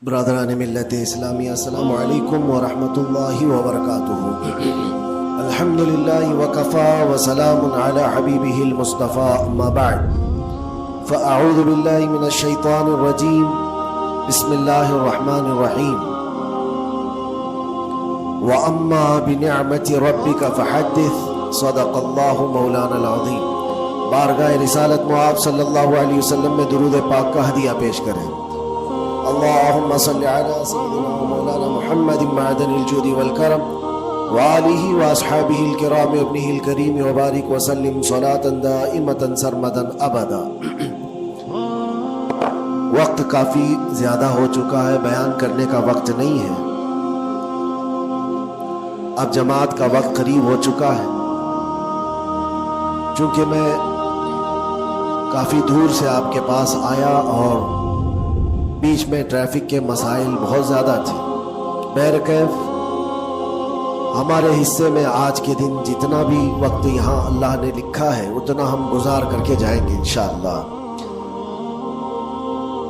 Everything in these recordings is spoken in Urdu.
برادران ملت اسلامی السلام علیکم ورحمۃ اللہ وبرکاتہ۔ الحمدللہ وکفا وسلام علی حبیبہ المصطفیٰ اما بعد فاعوذ باللہ من الشیطان الرجیم بسم اللہ الرحمن الرحیم واما بنعمت ربک فحدث صدق اللہ مولانا العظیم۔ بارگاہ رسالت معاب صلی اللہ علیہ وسلم میں درود پاک کا ہدیہ پیش کریں۔ اللہم صلی علی سیدنا مولانا محمد معدن الجود والکرم وآلہ واصحابہ الکرام ابنہ الکریم وبارک وسلم صلاة دائمة سرمدا ابدا۔ وقت کافی زیادہ ہو چکا ہے، بیان کرنے کا وقت نہیں ہے، اب جماعت کا وقت قریب ہو چکا ہے۔ چونکہ میں کافی دور سے آپ کے پاس آیا اور بیچ میں ٹریفک کے مسائل بہت زیادہ تھے، بہرکیف ہمارے حصے میں آج کے دن جتنا بھی وقت یہاں اللہ نے لکھا ہے اتنا ہم گزار کر کے جائیں گے انشاءاللہ۔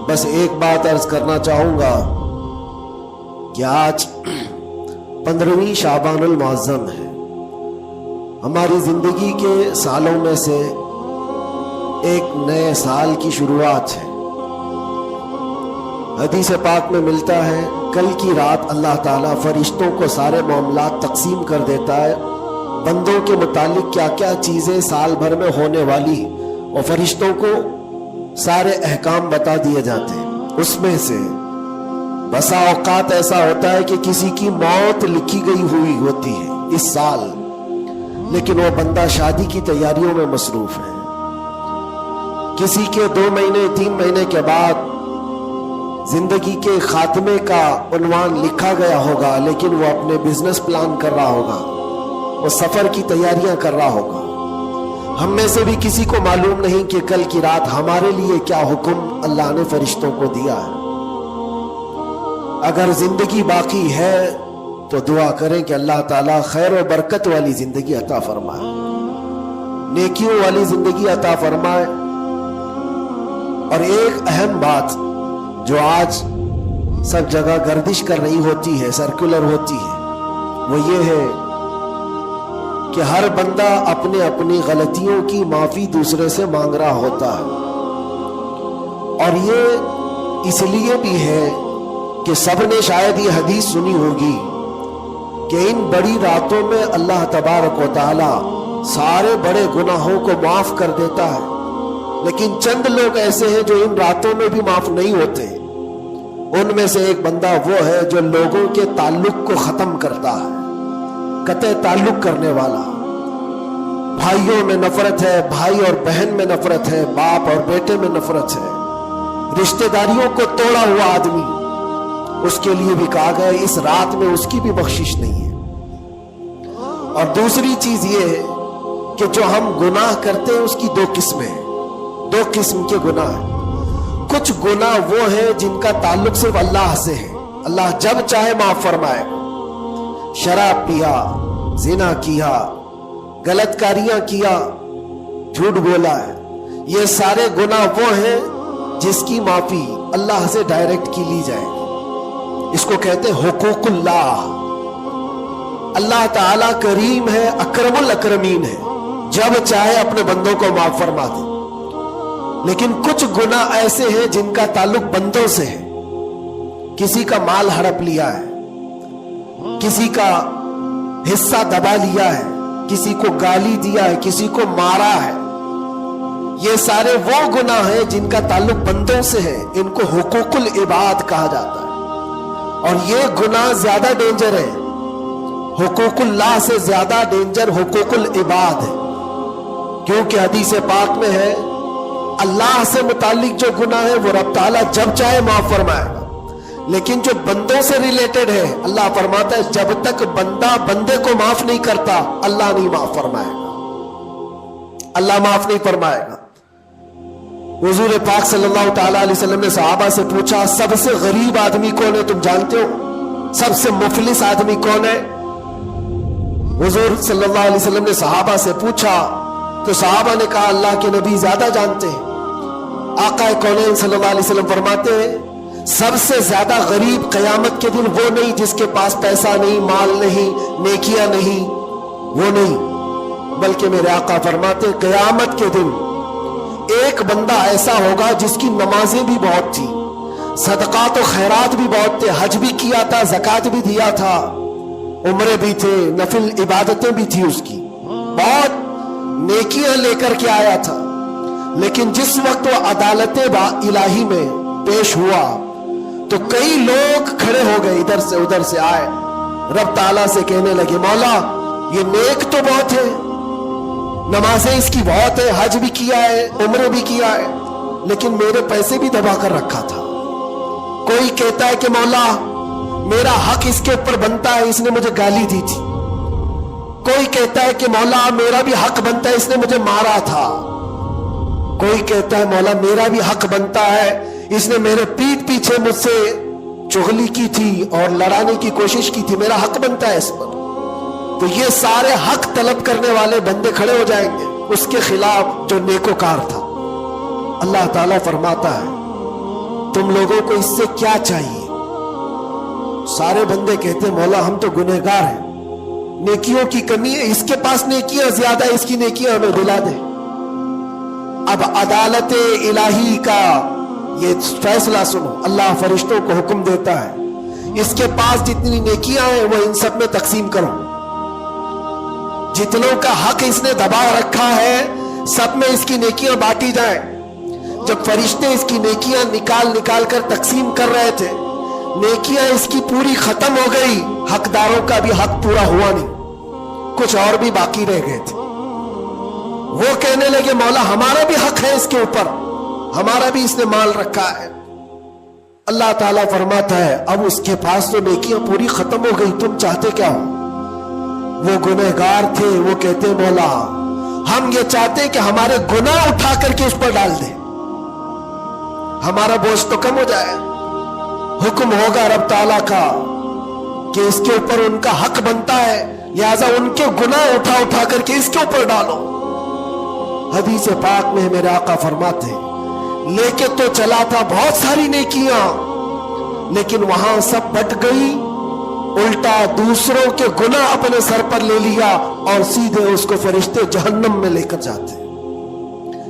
بس ایک بات عرض کرنا چاہوں گا کہ آج 15ویں شعبان المعظم ہے، ہماری زندگی کے سالوں میں سے ایک نئے سال کی شروعات ہے۔ حدیث پاک میں ملتا ہے کل کی رات اللہ تعالیٰ فرشتوں کو سارے معاملات تقسیم کر دیتا ہے، بندوں کے متعلق کیا کیا چیزیں سال بھر میں ہونے والی، اور فرشتوں کو سارے احکام بتا دیے جاتے ہیں۔ اس میں سے بسا اوقات ایسا ہوتا ہے کہ کسی کی موت لکھی گئی ہوئی ہوتی ہے اس سال، لیکن وہ بندہ شادی کی تیاریوں میں مصروف ہے۔ کسی کے 2 مہینے 3 مہینے کے بعد زندگی کے خاتمے کا عنوان لکھا گیا ہوگا، لیکن وہ اپنے بزنس پلان کر رہا ہوگا، وہ سفر کی تیاریاں کر رہا ہوگا۔ ہم میں سے بھی کسی کو معلوم نہیں کہ کل کی رات ہمارے لیے کیا حکم اللہ نے فرشتوں کو دیا ہے۔ اگر زندگی باقی ہے تو دعا کریں کہ اللہ تعالیٰ خیر و برکت والی زندگی عطا فرمائے، نیکیوں والی زندگی عطا فرمائے۔ اور ایک اہم بات جو آج سب جگہ گردش کر رہی ہوتی ہے، سرکولر ہوتی ہے، وہ یہ ہے کہ ہر بندہ اپنے اپنی غلطیوں کی معافی دوسرے سے مانگ رہا ہوتا ہے۔ اور یہ اس لیے بھی ہے کہ سب نے شاید یہ حدیث سنی ہوگی کہ ان بڑی راتوں میں اللہ تبارک و تعالی سارے بڑے گناہوں کو معاف کر دیتا ہے، لیکن چند لوگ ایسے ہیں جو ان راتوں میں بھی معاف نہیں ہوتے۔ ان میں سے ایک بندہ وہ ہے جو لوگوں کے تعلق کو ختم کرتا ہے، قطع تعلق کرنے والا۔ بھائیوں میں نفرت ہے، بھائی اور بہن میں نفرت ہے، باپ اور بیٹے میں نفرت ہے، رشتہ داریوں کو توڑا ہوا آدمی، اس کے لیے بھی کہا گیا اس رات میں اس کی بھی بخشش نہیں ہے۔ اور دوسری چیز یہ ہے کہ جو ہم گناہ کرتے ہیں اس کی 2 قسمیں ہیں، 2 قسم کے گناہ ہیں۔ کچھ گناہ وہ ہیں جن کا تعلق صرف اللہ سے ہے، اللہ جب چاہے معاف فرمائے۔ شراب پیا، زنا کیا، غلط کاریاں کیا، جھوٹ بولا ہے، یہ سارے گناہ وہ ہیں جس کی معافی اللہ سے ڈائریکٹ کی لی جائے گی۔ اس کو کہتے ہیں حقوق اللہ۔ اللہ تعالیٰ کریم ہے، اکرم الاکرمین ہے، جب چاہے اپنے بندوں کو معاف فرما دے۔ لیکن کچھ گناہ ایسے ہیں جن کا تعلق بندوں سے ہے، کسی کا مال ہڑپ لیا ہے، کسی کا حصہ دبا لیا ہے، کسی کو گالی دیا ہے، کسی کو مارا ہے، یہ سارے وہ گناہ ہیں جن کا تعلق بندوں سے ہے، ان کو حقوق العباد کہا جاتا ہے۔ اور یہ گناہ زیادہ ڈینجر ہے، حقوق اللہ سے زیادہ ڈینجر حقوق العباد ہے، کیونکہ حدیث پاک میں ہے اللہ سے متعلق جو گناہ ہے وہ رب تعالیٰ جب چاہے معاف فرمائے گا، لیکن جو بندوں سے ریلیٹڈ ہے اللہ فرماتا ہے جب تک بندہ بندے کو معاف نہیں کرتا اللہ نہیں معاف فرمائے گا، اللہ معاف نہیں فرمائے گا۔ حضور پاک صلی اللہ تعالیٰ علیہ وسلم نے صحابہ سے پوچھا سب سے غریب آدمی کون ہے، تم جانتے ہو سب سے مفلس آدمی کون ہے؟ حضور صلی اللہ علیہ وسلم نے صحابہ سے پوچھا تو صحابہ نے کہا اللہ کے نبی زیادہ جانتے ہیں۔ آقا کونین صلی اللہ علیہ وسلم فرماتے ہیں سب سے زیادہ غریب قیامت کے دن وہ نہیں جس کے پاس پیسہ نہیں، مال نہیں، نیکیاں نہیں، وہ نہیں، بلکہ میرے آقا فرماتے قیامت کے دن ایک بندہ ایسا ہوگا جس کی نمازیں بھی بہت تھی، صدقات و خیرات بھی بہت تھے، حج بھی کیا تھا، زکوٰۃ بھی دیا تھا، عمرے بھی تھے، نفل عبادتیں بھی تھی، اس کی بہت نیکیاں لے کر کے آیا تھا، لیکن جس وقت وہ عدالت الہی میں پیش ہوا تو کئی لوگ کھڑے ہو گئے، ادھر سے ادھر سے آئے، رب تعالیٰ سے کہنے لگے مولا یہ نیک تو بہت ہے، نمازیں اس کی بہت ہے، حج بھی کیا ہے، عمرے بھی کیا ہے، لیکن میرے پیسے بھی دبا کر رکھا تھا۔ کوئی کہتا ہے کہ مولا میرا حق اس کے اوپر بنتا ہے، اس نے مجھے گالی دی تھی، کوئی کہتا ہے کہ مولا میرا بھی حق بنتا ہے، اس نے مجھے مارا تھا، کوئی کہتا ہے مولا میرا بھی حق بنتا ہے، اس نے میرے پیٹھ پیچھے مجھ سے چغلی کی تھی اور لڑانے کی کوشش کی تھی، میرا حق بنتا ہے اس پر۔ تو یہ سارے حق طلب کرنے والے بندے کھڑے ہو جائیں گے اس کے خلاف جو نیکوکار تھا۔ اللہ تعالیٰ فرماتا ہے تم لوگوں کو اس سے کیا چاہیے؟ سارے بندے کہتے ہیں مولا ہم تو گنہگار ہیں، نیکیوں کی کمی ہے، اس کے پاس نیکیاں زیادہ ہے، اس کی نیکیاں ہمیں دلا دے۔ اب عدالت الہی کا یہ فیصلہ سنو، اللہ فرشتوں کو حکم دیتا ہے اس کے پاس جتنی نیکیاں ہیں وہ ان سب میں تقسیم کرو، جتنوں کا حق اس نے دبا رکھا ہے سب میں اس کی نیکیاں بانٹی جائیں۔ جب فرشتے اس کی نیکیاں نکال نکال کر تقسیم کر رہے تھے، نیکیاں اس کی پوری ختم ہو گئی، حقداروں کا بھی حق پورا ہوا نہیں، کچھ اور بھی باقی رہ گئے تھے۔ وہ کہنے لگے مولا ہمارا بھی حق ہے اس کے اوپر، ہمارا بھی اس نے مال رکھا ہے۔ اللہ تعالیٰ فرماتا ہے اب اس کے پاس تو نیکیاں پوری ختم ہو گئی، تم چاہتے کیا ہو؟ وہ گنہگار تھے، وہ کہتے مولا ہم یہ چاہتے کہ ہمارے گناہ اٹھا کر کے اس پر ڈال دے، ہمارا بوجھ تو کم ہو جائے۔ حکم ہوگا رب تعالیٰ کا کہ اس کے اوپر ان کا حق بنتا ہے، لہذا ان کے گناہ اٹھا اٹھا کر کے اس کے اوپر ڈالو۔ حدیث پاک میں میرے آقا فرماتے ہیں لے کے تو چلا تھا بہت ساری نیکیاں، لیکن وہاں سب بٹ گئی، الٹا دوسروں کے گناہ اپنے سر پر لے لیا اور سیدھے اس کو فرشتے جہنم میں لے کر جاتے۔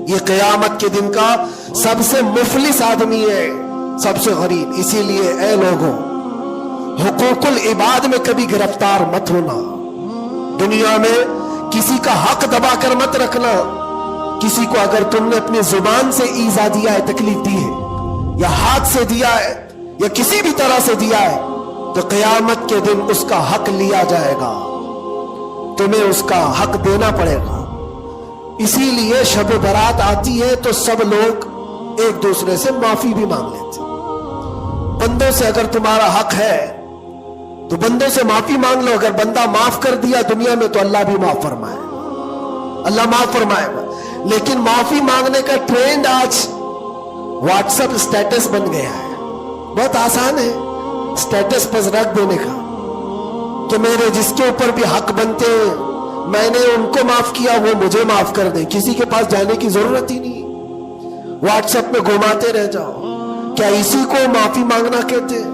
یہ قیامت کے دن کا سب سے مفلس آدمی ہے، سب سے غریب۔ اسی لیے اے لوگوں حقوق العباد میں کبھی گرفتار مت ہونا، دنیا میں کسی کا حق دبا کر مت رکھنا۔ کسی کو اگر تم نے اپنی زبان سے ایذا دیا ہے، تکلیف دی ہے، یا ہاتھ سے دیا ہے، یا کسی بھی طرح سے دیا ہے، تو قیامت کے دن اس کا حق لیا جائے گا، تمہیں اس کا حق دینا پڑے گا۔ اسی لیے شب برات آتی ہے تو سب لوگ ایک دوسرے سے معافی بھی مانگ لیتے۔ بندوں سے اگر تمہارا حق ہے تو بندوں سے معافی مانگ لو، اگر بندہ معاف کر دیا دنیا میں تو اللہ بھی معاف فرمائے، اللہ معاف فرمائے گا۔ لیکن معافی مانگنے کا ٹرینڈ آج واٹس ایپ اسٹیٹس بن گیا ہے، بہت آسان ہے اسٹیٹس پر رکھ دینے کا کہ میرے جس کے اوپر بھی حق بنتے ہیں میں نے ان کو معاف کیا، وہ مجھے معاف کر دیں، کسی کے پاس جانے کی ضرورت ہی نہیں، واٹس ایپ میں گھماتے رہ جاؤ۔ کیا اسی کو معافی مانگنا کہتے ہیں؟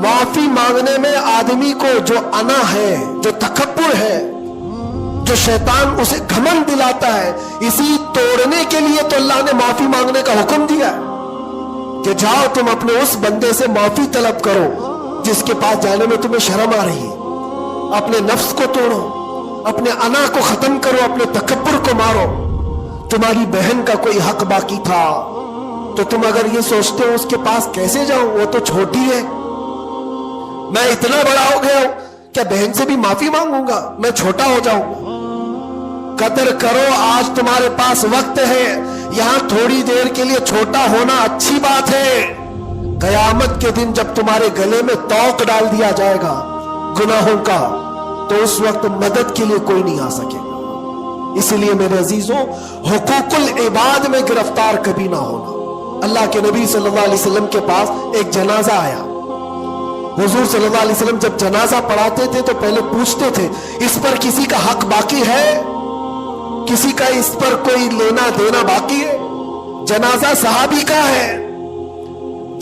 معافی مانگنے میں آدمی کو جو انا ہے، جو تکبر ہے، جو شیطان اسے گھمنڈ دلاتا ہے، اسی توڑنے کے لیے تو اللہ نے معافی مانگنے کا حکم دیا ہے کہ جاؤ تم اپنے اس بندے سے معافی طلب کرو جس کے پاس جانے میں تمہیں شرم آ رہی ہے۔ اپنے نفس کو توڑو، اپنے انا کو ختم کرو، اپنے تکبر کو مارو۔ تمہاری بہن کا کوئی حق باقی تھا تو تم اگر یہ سوچتے ہو اس کے پاس کیسے جاؤں، وہ تو چھوٹی ہے، میں اتنا بڑا ہو گیا ہوں، کیا بہن سے بھی معافی مانگوں گا، میں چھوٹا ہو جاؤں گا؟ قدر کرو، آج تمہارے پاس وقت ہے، یہاں تھوڑی دیر کے لیے چھوٹا ہونا اچھی بات ہے۔ قیامت کے دن جب تمہارے گلے میں توق ڈال دیا جائے گا گناہوں کا تو اس وقت مدد کے لیے کوئی نہیں آ سکے گا۔ اس لیے میرے عزیزوں حقوق العباد میں گرفتار کبھی نہ ہونا۔ اللہ کے نبی صلی اللہ علیہ وسلم کے پاس ایک جنازہ آیا، حضور صلی اللہ علیہ وسلم جب جنازہ پڑھاتے تھے تو پہلے پوچھتے تھے اس پر کسی کا حق باقی ہے، کسی کا اس پر کوئی لینا دینا باقی ہے؟ جنازہ صحابی کا ہے،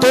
2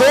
2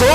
2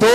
2